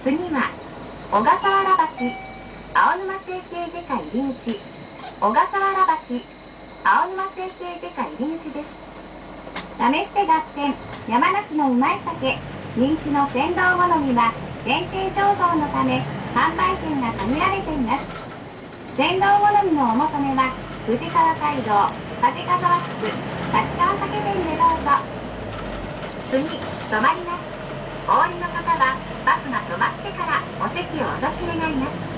次は、小笠原橋、青沼整形外科入り口、小笠原橋、青沼整形外科入り口です。試して合点、山梨のうまい酒、人気の船頭好みは、限定醸造のため、販売店が限られています。船頭好みのお求めは、富士川街道、梶川地区、立川酒店でどうぞ。次、止まります。お降りの方は、バスが止まってからお席をお取り願います。